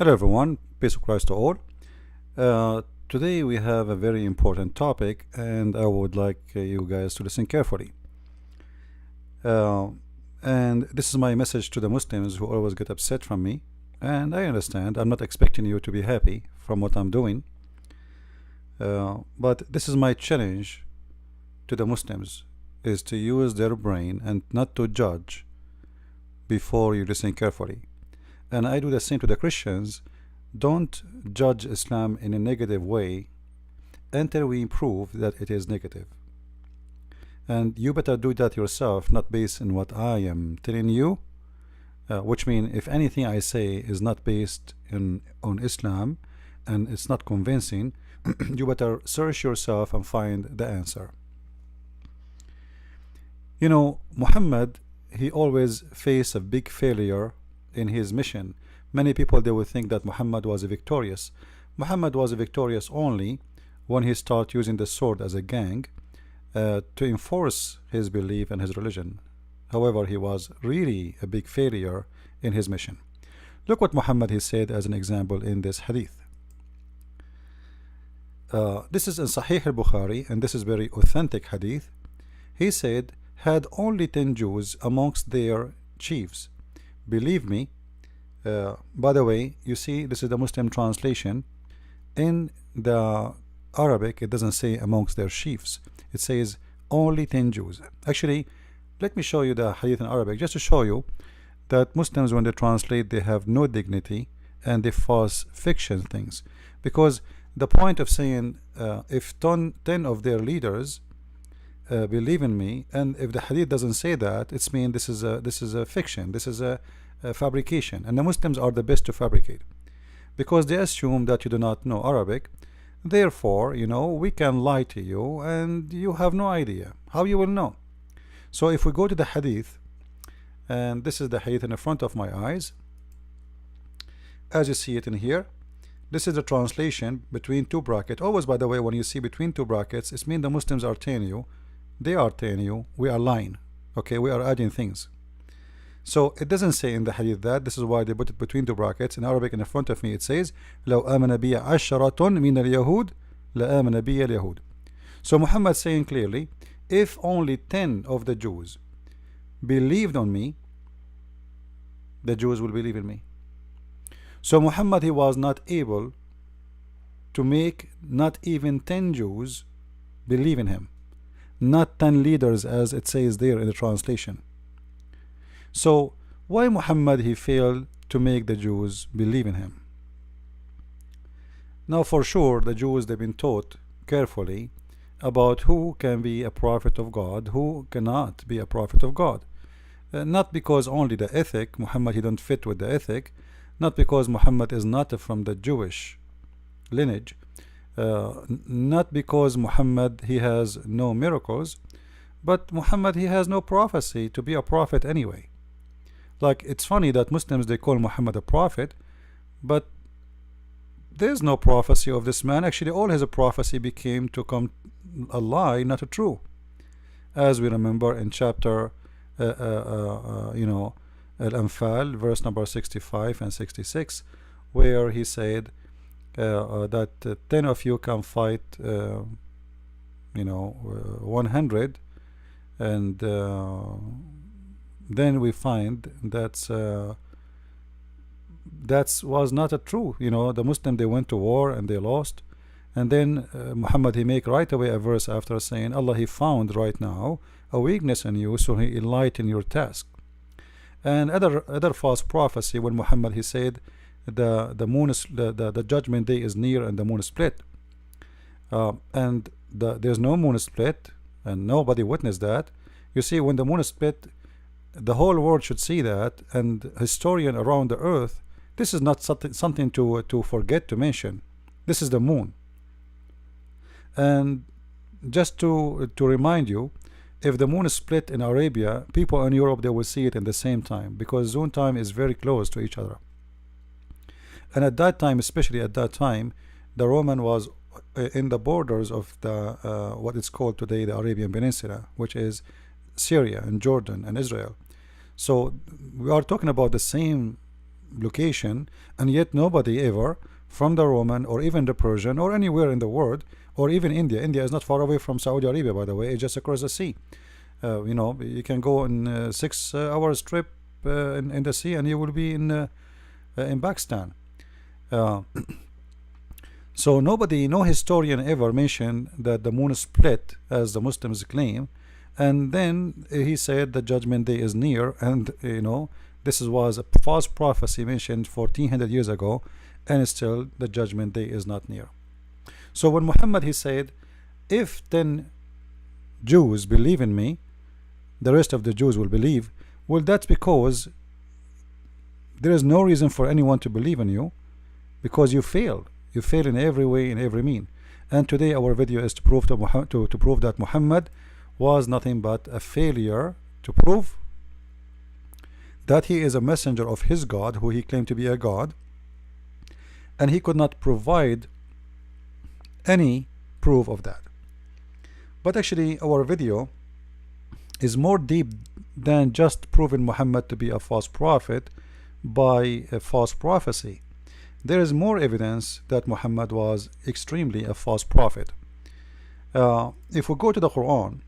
Hello everyone, peace of Christ to all. Today we have a very important topic and I would like you guys to listen carefully. Uh, and this is my message to the Muslims who always get upset from me. And I understand, I'm not expecting you to be happy from what I'm doing. But this is my challenge to the Muslims, is to use their brain and not to judge before you listen carefully. And I do the same to the Christians. Don't judge Islam in a negative way until we prove that it is negative. And you better do that yourself, not based on what I am telling you, which means if anything I say is not based on Islam and it's not convincing, you better search yourself and find the answer. You know, Muhammad, he always faced a big failure in his mission. Many people, they would think that Muhammad was victorious. Muhammad was victorious only when he started using the sword as a gang to enforce his belief and his religion. However, he was really a big failure in his mission. Look what Muhammad he said as an example in this hadith. This is in Sahih al-Bukhari, and this is very authentic hadith. He said, had only 10 Jews amongst their chiefs. Believe me, by the way, you see, this is the Muslim translation. In the Arabic, it doesn't say amongst their chiefs. It says only 10 Jews. Actually, let me show you the hadith in Arabic, just to show you that Muslims, when they translate, they have no dignity and they false fiction things. Because the point of saying, if 10 of their leaders believe in me, and if the hadith doesn't say that, it's mean this is a fiction, this is a fabrication, and the Muslims are the best to fabricate because they assume that you do not know Arabic. Therefore, you know, we can lie to you and you have no idea how you will know. So if we go to the hadith, and this is the hadith in the front of my eyes, as you see it in here, this is the translation between two brackets. Always, by the way, when you see between two brackets, it means the Muslims are telling you, they are telling you, we are lying. Okay, we are adding things. So it doesn't say in the hadith that. This is why they put it between two brackets. In Arabic, in the front of me, it says, لو آمن بي عشرة من اليهود لآمن بي اليهود. So Muhammad saying clearly, if only 10 of the Jews believed on me, the Jews will believe in me. So Muhammad, he was not able to make not even 10 Jews believe in him, not 10 leaders as it says there in the translation. So why Muhammad he failed to make the Jews believe in him? Now for sure the Jews, they've been taught carefully about who can be a prophet of God, who cannot be a prophet of God. Not because only the ethic, Muhammad he don't fit with the ethic, not because Muhammad is not from the Jewish lineage, not because Muhammad he has no miracles, but Muhammad he has no prophecy to be a prophet anyway. Like, it's funny that Muslims, they call Muhammad a prophet, but there's no prophecy of this man. Actually, all his prophecy became to come a lie, not a true, as we remember in chapter Al-Anfal, verse number 65 and 66, where he said that 10 of you can fight 100, and then we find that was not a true. The Muslim, they went to war and they lost, and then Muhammad he make right away a verse after saying, Allah he found right now a weakness in you, so he enlightened your task. And other false prophecy, when Muhammad he said the moon is the judgment day is near and the moon is split, and there's no moon split and nobody witnessed that. You see, when the moon is split, the whole world should see that, and historian around the earth, this is not something to forget to mention. This is the moon. And just to remind you, if the moon is split in Arabia, people in Europe, they will see it in the same time, because zone time is very close to each other. And at that time, especially at that time, the Roman was in the borders of the what is called today the Arabian Peninsula, which is Syria and Jordan and Israel. So we are talking about the same location, and yet nobody ever from the Roman or even the Persian or anywhere in the world, or even India. India is not far away from Saudi Arabia, by the way. It's just across the sea. You know, you can go in 6 hours trip in the sea, and you will be in Pakistan. Uh, so nobody, no historian ever mentioned that the moon split as the Muslims claim, and then he said the judgment day is near, and you know, this was a false prophecy mentioned 1400 years ago, and still the judgment day is not near. So when Muhammad, he said, if 10 Jews believe in me, the rest of the Jews will believe. Well, that's because there is no reason for anyone to believe in you, because you fail. You fail in every way, in every mean. And today our video is to prove to prove that Muhammad was nothing but a failure, to prove that he is a messenger of his God, who he claimed to be a God, and he could not provide any proof of that. But actually our video is more deep than just proving Muhammad to be a false prophet by a false prophecy. There is more evidence that Muhammad was extremely a false prophet. If we go to the Quran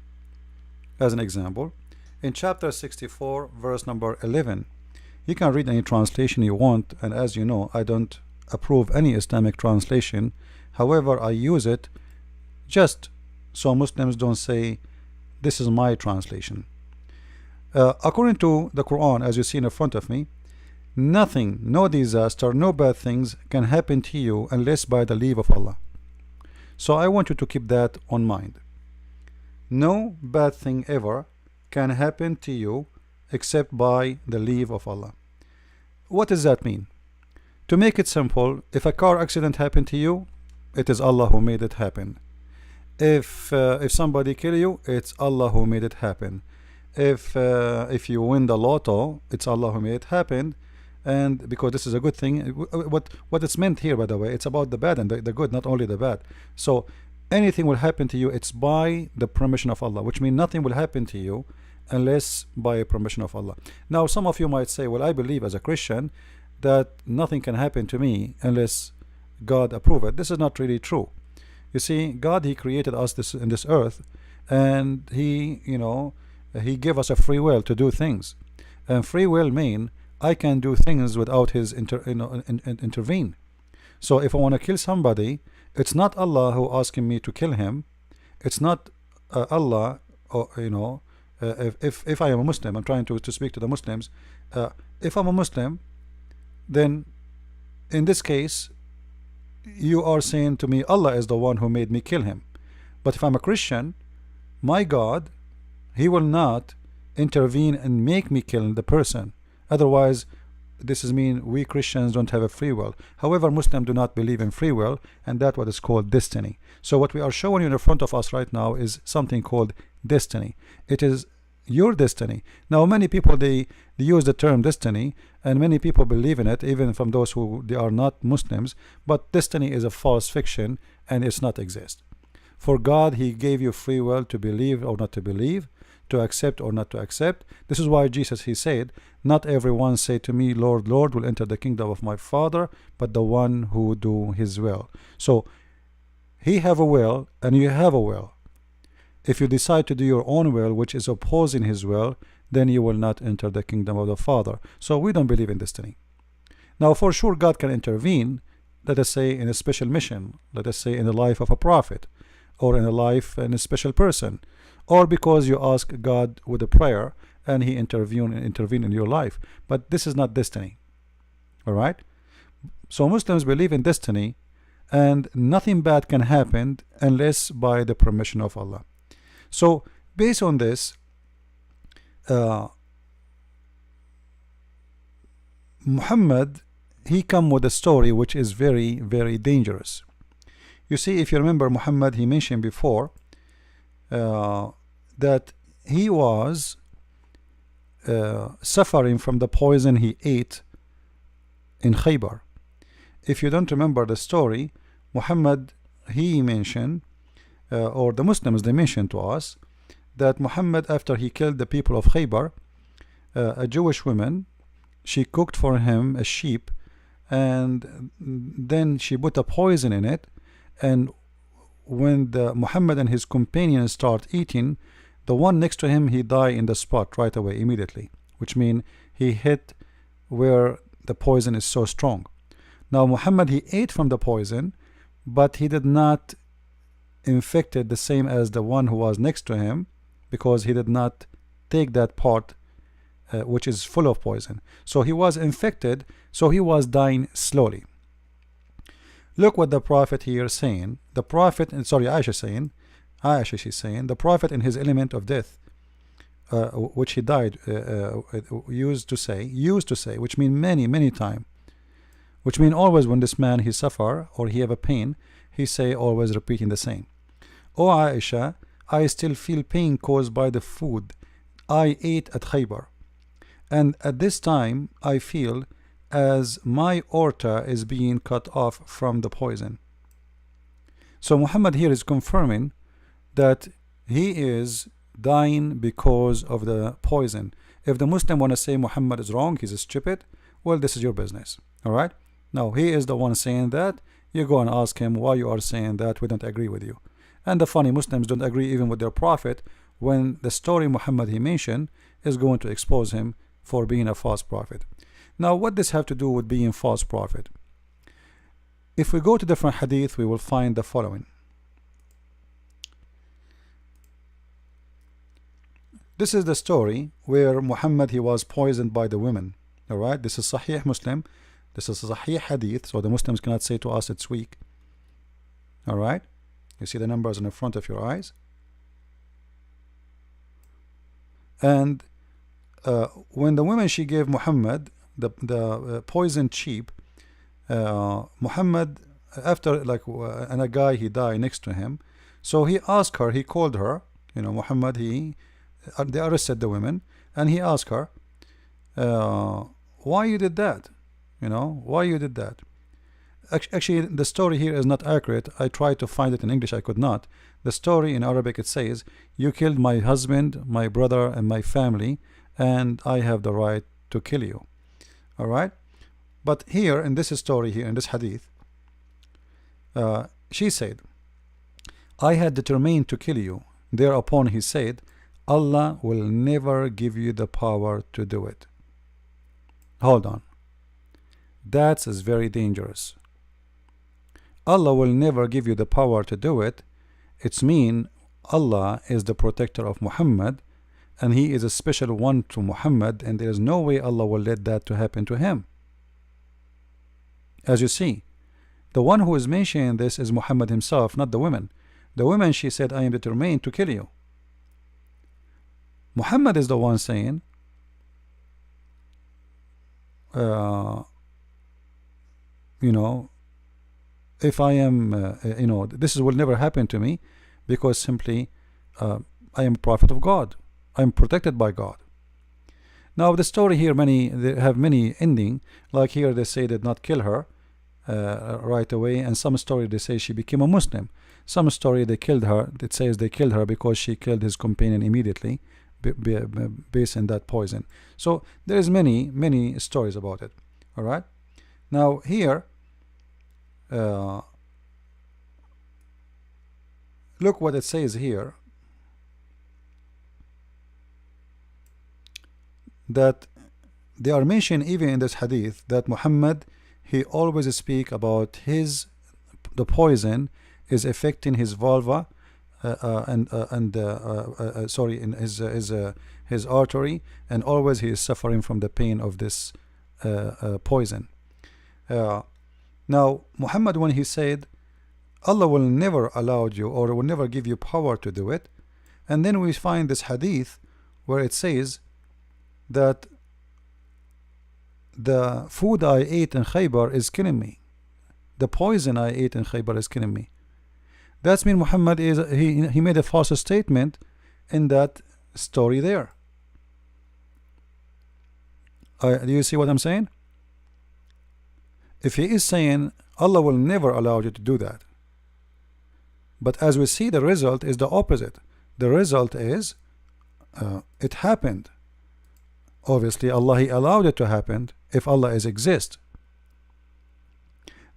as an example, in chapter 64 verse number 11, you can read any translation you want, and as you know, I don't approve any Islamic translation. However, I use it just so Muslims don't say this is my translation. According to the Quran, as you see in front of me, nothing, no disaster, no bad things can happen to you unless by the leave of Allah. So I want you to keep that on mind. No bad thing ever can happen to you except by the leave of Allah. What does that mean? To make it simple, if a car accident happened to you, it is Allah who made it happen. If somebody kill you, it's Allah who made it happen. If you win the lotto, it's Allah who made it happen. And because this is a good thing, what it's meant here, by the way, it's about the bad and the good, not only the bad. So anything will happen to you, it's by the permission of Allah, which means nothing will happen to you unless by permission of Allah. Now some of you might say, well, I believe as a Christian that nothing can happen to me unless God approve it. This is not really true. You see, God, he created us in this earth, and he, you know, he gave us a free will to do things, and free will mean I can do things without his intervene. So if I want to kill somebody, it's not Allah who asking me to kill him. It's not Allah, or, you know, if I am a Muslim, I'm trying to speak to the Muslims. If I'm a Muslim, then in this case you are saying to me Allah is the one who made me kill him. But if I'm a Christian, my God, he will not intervene and make me kill the person. Otherwise, this is mean we Christians don't have a free will. However, Muslims do not believe in free will, and that's what is called destiny. So what we are showing you in front of us right now is something called destiny. It is your destiny. Now many people, they use the term destiny, and many people believe in it, even from those who they are not Muslims. But destiny is a false fiction, and it's not exist. For God, he gave you free will to believe or not to believe, to accept or not to accept. This is why Jesus, he said, not everyone say to me, Lord, Lord, will enter the kingdom of my Father, but the one who do his will. So he have a will and you have a will. If you decide to do your own will, which is opposing his will, then you will not enter the kingdom of the Father. So we don't believe in destiny. Now for sure God can intervene, let us say in a special mission, let us say in the life of a prophet, or in a life in a special person, or because you ask God with a prayer and he intervene in your life. But this is not destiny. All right? So Muslims believe in destiny, and nothing bad can happen unless by the permission of Allah. So based on this, Muhammad, he come with a story which is very, very dangerous. You see, if you remember, Muhammad, he mentioned before that he was suffering from the poison he ate in Khaybar. If you don't remember the story, Muhammad, he mentioned, or the Muslims, they mentioned to us that Muhammad, after he killed the people of Khaybar, a Jewish woman she cooked for him a sheep, and then she put a poison in it, and when the Muhammad and his companions start eating, the one next to him, he died in the spot right away, immediately, which means he hit where the poison is so strong. Now Muhammad, he ate from the poison, but he did not infected the same as the one who was next to him, because he did not take that part which is full of poison. So he was infected, so he was dying slowly. Look what the Prophet here is saying. The Prophet, sorry, Aisha, she's saying, the Prophet in his element of death, which he died, used to say, which mean many time, which mean always when this man he suffer or he have a pain, he say always repeating the same. O Aisha, I still feel pain caused by the food I ate at Khaybar, and at this time I feel as my aorta is being cut off from the poison. So Muhammad here is confirming that he is dying because of the poison. If the Muslim want to say Muhammad is wrong, he's stupid, well, this is your business. Alright, now he is the one saying that. You go and ask him why you are saying that. We don't agree with you. And the funny, Muslims don't agree even with their prophet, when the story Muhammad he mentioned is going to expose him for being a false prophet. Now what does have to do with being false prophet? If we go to different hadith, we will find the following. This is the story where Muhammad he was poisoned by the women. Alright, this is Sahih Muslim, this is Sahih Hadith, so the Muslims cannot say to us it's weak. Alright, you see the numbers in the front of your eyes. And when the woman she gave Muhammad the poisoned sheep, Muhammad, after and a guy he died next to him, so he asked her, he called her, Muhammad, they arrested the women, and he asked her, why you did that? Why you did that? Actually, the story here is not accurate. I tried to find it in English, I could not. The story in Arabic, it says, you killed my husband, my brother, and my family, and I have the right to kill you. Alright? But here, in this story here, in this hadith, she said, I had determined to kill you. Thereupon he said, Allah will never give you the power to do it. Hold on. That is very dangerous. Allah will never give you the power to do it. It's mean Allah is the protector of Muhammad, and he is a special one to Muhammad, and there is no way Allah will let that to happen to him. As you see, the one who is mentioning this is Muhammad himself, not the women. The women, she said, I am determined to kill you. Muhammad is the one saying, if I am, this will never happen to me, because simply I am a prophet of God. I am protected by God. Now the story here, they have many ending. Like here they say did not kill her right away, and some story they say she became a Muslim. Some story they killed her. It says they killed her because she killed his companion immediately, based on that poison. So there is many stories about it. All right. Now here, look what it says here, that they are mentioned even in this hadith that Muhammad he always speak about the poison is affecting his vulva sorry, in his artery, and always he is suffering from the pain of this poison. Now Muhammad, when he said Allah will never allow you or will never give you power to do it, and then we find this hadith where it says that the food I ate in Khaybar is killing me, the poison I ate in Khaybar is killing me. That's mean Muhammad is he made a false statement in that story there. Do you see what I'm saying? If he is saying Allah will never allow you to do that, but as we see, the result is the opposite. The result is it happened. Obviously Allah, He allowed it to happen if Allah is exist.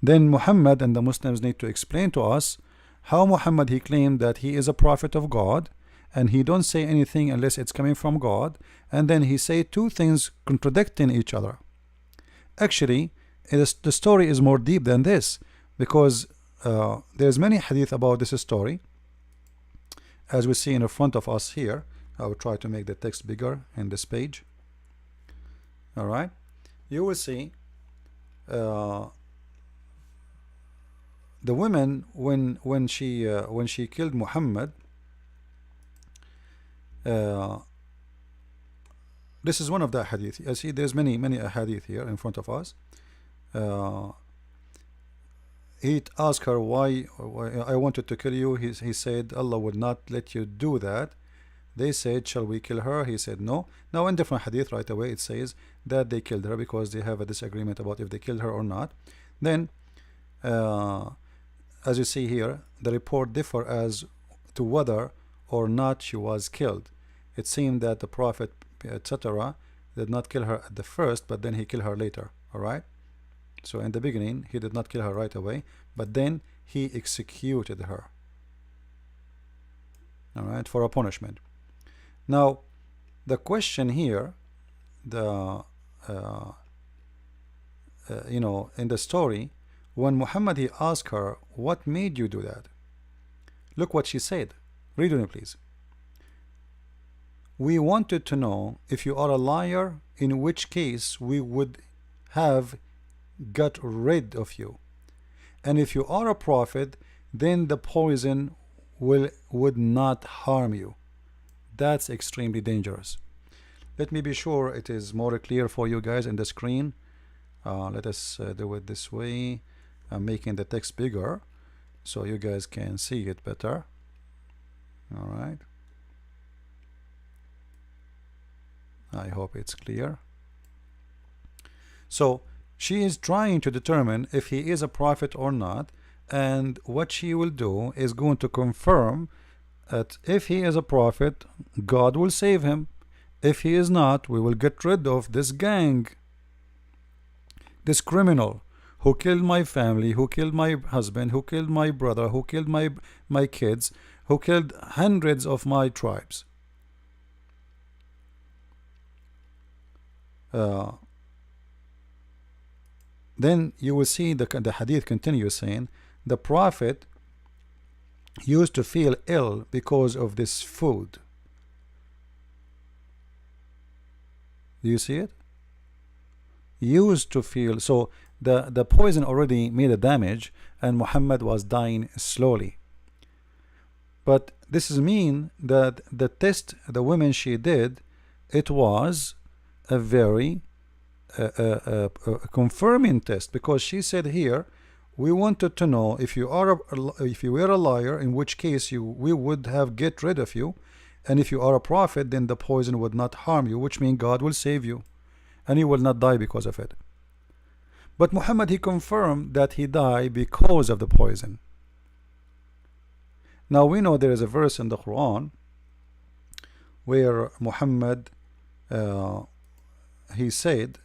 Then Muhammad and the Muslims need to explain to us how Muhammad, he claimed that he is a prophet of God, and he don't say anything unless it's coming from God, and then he say two things contradicting each other. Actually, the story is more deep than this, because there's many hadith about this story, as we see in front of us here. I will try to make the text bigger in this page. All right, you will see the woman when she killed Muhammad. This is one of the hadith. You see, there's many hadith here in front of us. He asked her, why I wanted to kill you. He said, Allah would not let you do that. They said, shall we kill her? He said no. Now in different hadith right away it says that they killed her because they have a disagreement about if they killed her or not. Then as you see here, the report differ as to whether or not she was killed. It seemed that the Prophet etc. did not kill her at the first, but then he killed her later. Alright, so in the beginning he did not kill her right away, but then he executed her, alright, for a punishment. Now the question here, the you know, in the story, when Muhammad, he asked her, what made you do that? Look what she said. Read with me please. We wanted to know if you are a liar, in which case we would have got rid of you, and if you are a prophet, then the poison would not harm you. That's extremely dangerous. Let me be sure it is more clear for you guys in the screen. Let us do it this way. I'm making the text bigger so you guys can see it better. All right, I hope it's clear. So she is trying to determine if he is a prophet or not, and what she will do is going to confirm that if he is a prophet, God will save him. If he is not, we will get rid of this gang, this criminal who killed my family, who killed my husband, who killed my brother, who killed my kids, who killed hundreds of my tribes. Then you will see the hadith continues saying the Prophet used to feel ill because of this food. Do you see it? Used to feel, so the poison already made a damage and Muhammad was dying slowly. But this is mean that the test the woman she did, it was a very confirming test, because she said here, we wanted to know if you were a liar, in which case we would have get rid of you, and if you are a prophet, then the poison would not harm you, which means God will save you and you will not die because of it. But Muhammad, he confirmed that he died because of the poison. Now we know there is a verse in the Quran where Muhammad he said,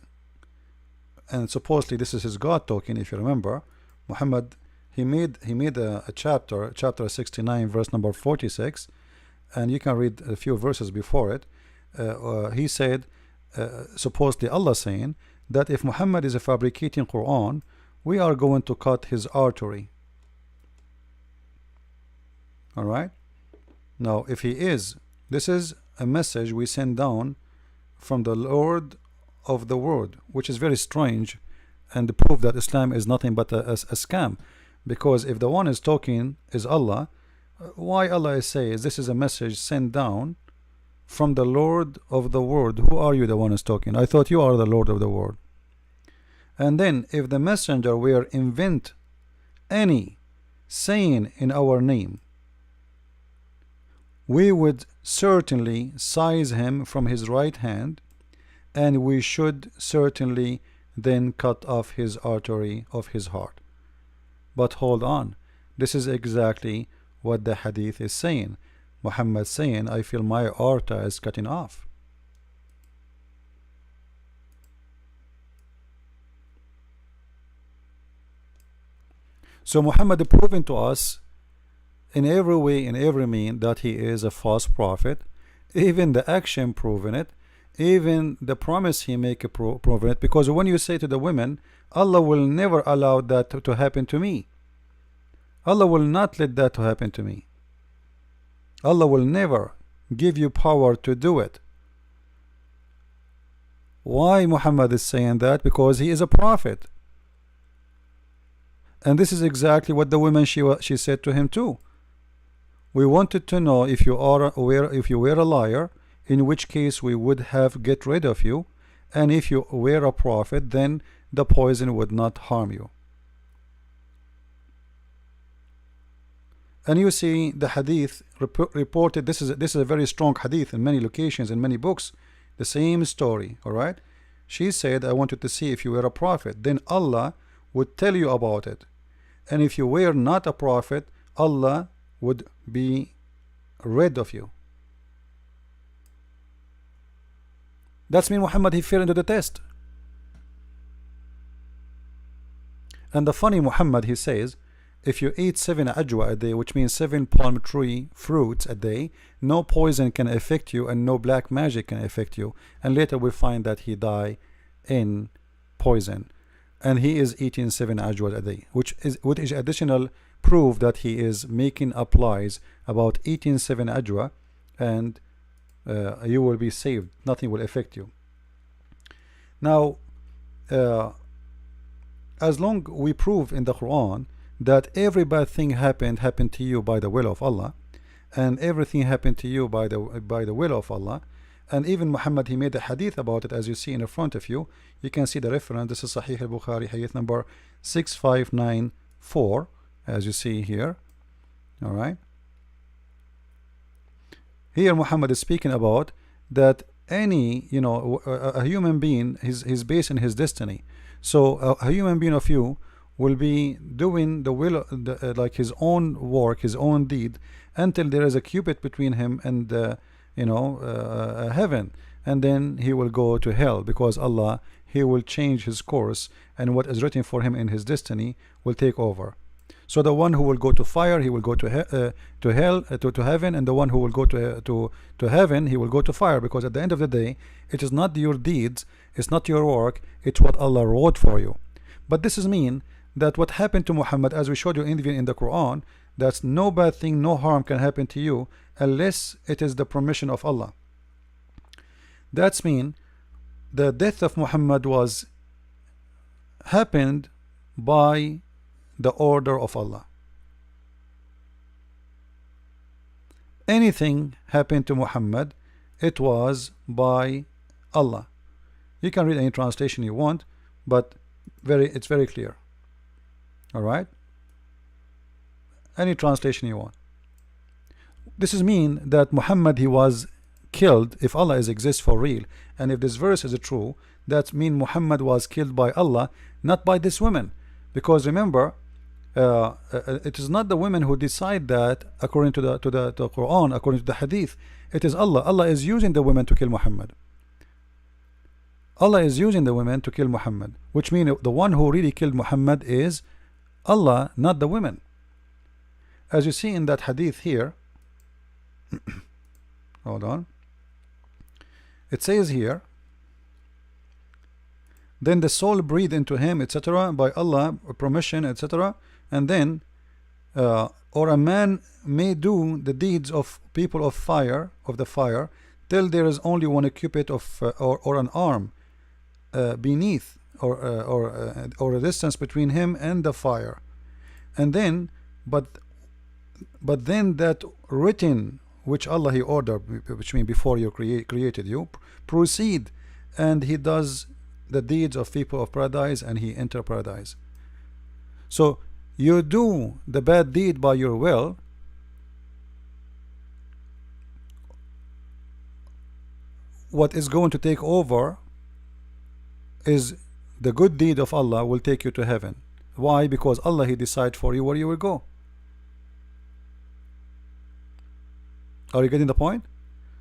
and supposedly this is his God talking, if you remember, Muhammad, he made a chapter 69 verse number 46, and you can read a few verses before it. He said, supposedly Allah saying that if Muhammad is a fabricating Quran, we are going to cut his artery. Alright, now if he is, this is a message we send down from the Lord of the world, which is very strange, and the proof that Islam is nothing but a scam. Because if the one is talking is Allah, why Allah says this is a message sent down from the Lord of the world? Who are you, the one is talking? I thought you are the Lord of the world. And then if the messenger were invent any saying in our name, we would certainly seize him from his right hand, and we should certainly then cut off his artery of his heart. But hold on, this is exactly what the hadith is saying. Muhammad saying, I feel my aorta is cutting off. So Muhammad proving to us in every way, in every mean, that he is a false prophet. Even the action proving it, even the promise he make proving it. Because when you say to the women, Allah will never allow that to happen to me, Allah will not let that to happen to me, Allah will never give you power to do it. Why Muhammad is saying that? Because he is a prophet. And this is exactly what the women she said to him too. We wanted to know if you were a liar, in which case we would have get rid of you, and if you were a prophet, then the poison would not harm you. And you see the hadith reported. This is a very strong hadith in many locations, in many books. The same story. All right. She said, I wanted to see if you were a prophet, then Allah would tell you about it. And if you were not a prophet, Allah would be rid of you. That's mean Muhammad, he fell into the test. And the funny Muhammad, he says, if you eat 7 ajwa a day, which means 7 palm tree fruits a day, no poison can affect you and no black magic can affect you. And later we find that he died in poison, and he is eating 7 ajwa a day, which is additional proof that he is making up lies about eating 7 ajwa, and you will be saved, nothing will affect you. Now as long we prove in the Quran that every bad thing happened to you by the will of Allah, and everything happened to you by the will of Allah. And even Muhammad, he made a hadith about it, as you see in the front of you. You can see the reference. This is Sahih al-Bukhari, hadith number 6594, as you see here. All right. Here Muhammad is speaking about that any, a human being, he's based in his destiny. So a human being of you will be doing the will, like his own work, his own deed, until there is a cubit between him and heaven, and then he will go to hell, because Allah, he will change his course, and what is written for him in his destiny will take over. So the one who will go to fire, he will go to hell, to heaven, and the one who will go to heaven, he will go to fire, because at the end of the day, it is not your deeds, it's not your work, it's what Allah wrote for you. But this is mean that what happened to Muhammad, as we showed you even in the Quran, that's no bad thing, no harm can happen to you unless it is the permission of Allah. That's mean the death of Muhammad was happened by the order of Allah. Anything happened to Muhammad, it was by Allah. You can read any translation you want, but it's very clear. All right, any translation you want. This is mean that Muhammad, he was killed. If Allah exists for real, and if this verse is true, that mean Muhammad was killed by Allah, not by this woman. Because remember, it is not the women who decide that according to the Quran, according to the Hadith. It is Allah. Allah is using the women to kill Muhammad. Allah is using the women to kill Muhammad, which means the one who really killed Muhammad is Allah, not the women. As you see in that hadith here, hold on, it says here, then the soul breathed into him, etc., by Allah permission, etc., and then or a man may do the deeds of people of fire, of the fire, till there is only one cubit of or an arm beneath, or a distance between him and the fire. And then but then that written which Allah he ordered, which means before you created you, proceed, and he does the deeds of people of paradise, and he enter paradise. So you do the bad deed by your will, what is going to take over is the good deed of Allah will take you to heaven. Why? Because Allah, he decide for you where you will go. Are you getting the point?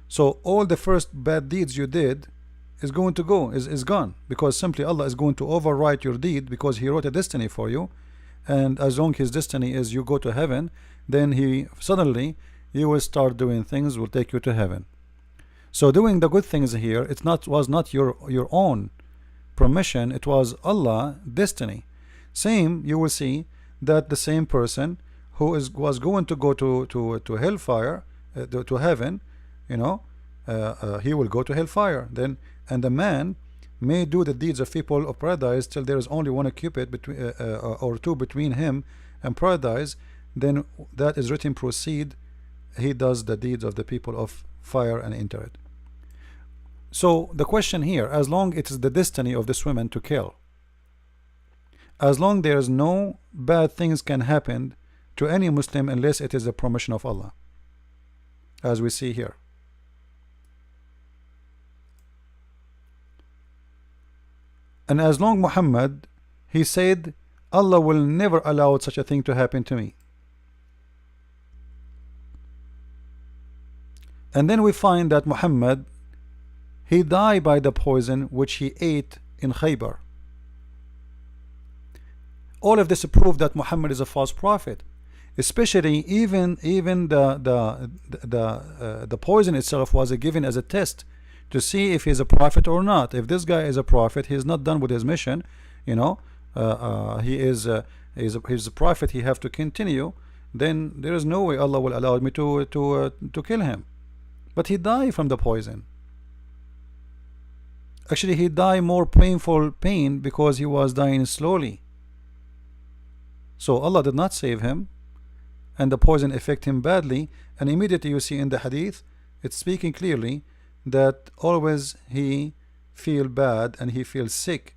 So all the first bad deeds you did is going to go, is gone, because simply Allah is going to overwrite your deed, because he wrote a destiny for you, and as long his destiny is you go to heaven, then he suddenly you will start doing things will take you to heaven. So doing the good things here, it's not was not your own permission, it was Allah destiny. Same, you will see that the same person who was going to go to hellfire, to heaven, you know, he will go to hellfire. Then, and the man may do the deeds of people of paradise till there is only one cupid between or two between him and paradise. Then that is written, proceed, he does the deeds of the people of fire and enter it. So the question here, as long it is the destiny of this woman to kill, as long there is no bad things can happen to any Muslim unless it is the permission of Allah, as we see here. And as long Muhammad, he said, Allah will never allow such a thing to happen to me. And then we find that Muhammad, he died by the poison which he ate in Khaybar. All of this proves that Muhammad is a false prophet. Especially even the poison itself was given as a test to see if he's a prophet or not. If this guy is a prophet, he's not done with his mission, you know, he's a prophet, he have to continue, then there is no way Allah will allow me to kill him. But he died from the poison. Actually, he died more painful pain because he was dying slowly. So Allah did not save him, and the poison affected him badly. And immediately you see in the hadith, it's speaking clearly that always he feel bad and he feels sick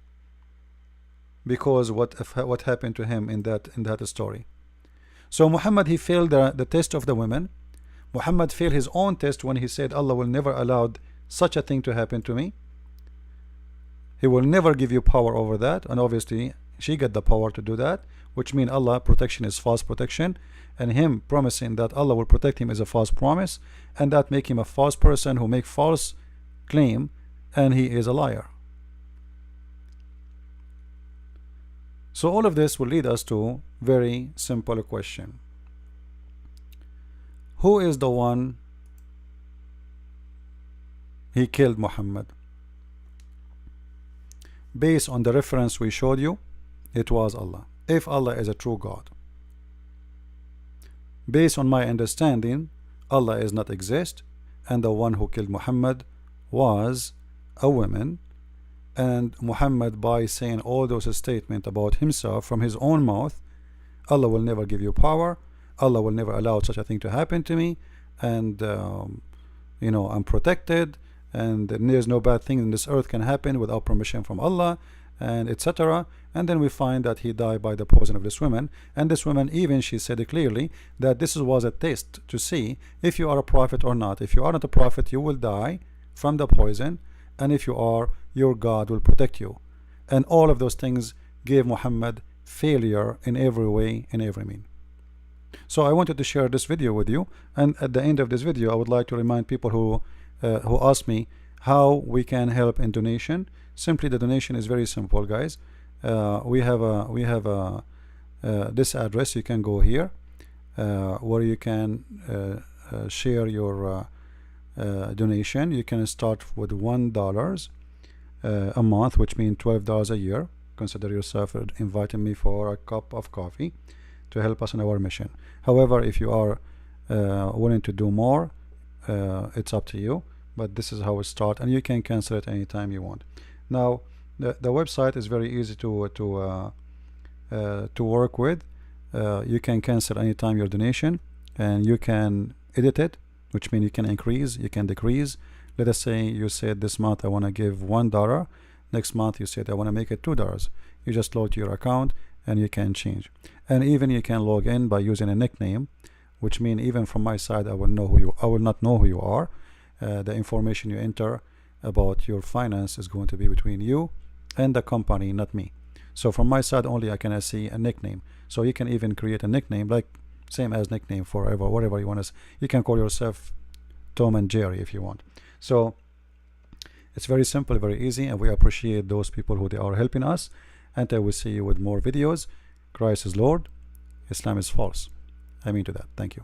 because what happened to him in that story. So Muhammad, he failed the test of the women. Muhammad failed his own test when he said Allah will never allow such a thing to happen to me. He will never give you power over that, and obviously she got the power to do that, which means Allah protection is false protection, and him promising that Allah will protect him is a false promise, and that make him a false person who make false claim, and he is a liar. So all of this will lead us to very simple question. Who is the one he killed Muhammad? Based on the reference we showed you, it was Allah, if Allah is a true God. Based on my understanding, Allah is not exist, and the one who killed Muhammad was a woman, and Muhammad, by saying all those statements about himself from his own mouth, Allah will never give you power, Allah will never allow such a thing to happen to me, and you know, I'm protected, and there's no bad thing in this earth can happen without permission from Allah, and etc. And then we find that he died by the poison of this woman, and this woman, even she said it clearly that this was a test to see if you are a prophet or not. If you are not a prophet, you will die from the poison, and if you are, your God will protect you. And all of those things gave Muhammad failure in every way, in every mean. So I wanted to share this video with you, and at the end of this video I would like to remind people who ask me how we can help in donation. Simply, the donation is very simple, guys. We have this address. You can go here where you can share your donation. You can start with $1 a month, which means $12 a year. Consider yourself inviting me for a cup of coffee to help us in our mission. However, if you are willing to do more, it's up to you, but this is how it starts, and you can cancel it anytime you want. Now the website is very easy to work with. You can cancel anytime your donation, and you can edit it, which means you can increase, you can decrease. Let us say you said this month I want to give $1, next month you said I want to make it $2. You just log to your account and you can change, and even you can log in by using a nickname, which means even from my side I will not know who you are. The information you enter about your finance is going to be between you and the company, not me. So from my side only I can see a nickname. So you can even create a nickname, like same as nickname forever, whatever you want to. You can call yourself Tom and Jerry if you want. So it's very simple, very easy, and we appreciate those people who they are helping us. And I will see you with more videos. Christ is Lord, Islam is false. I mean to that. Thank you.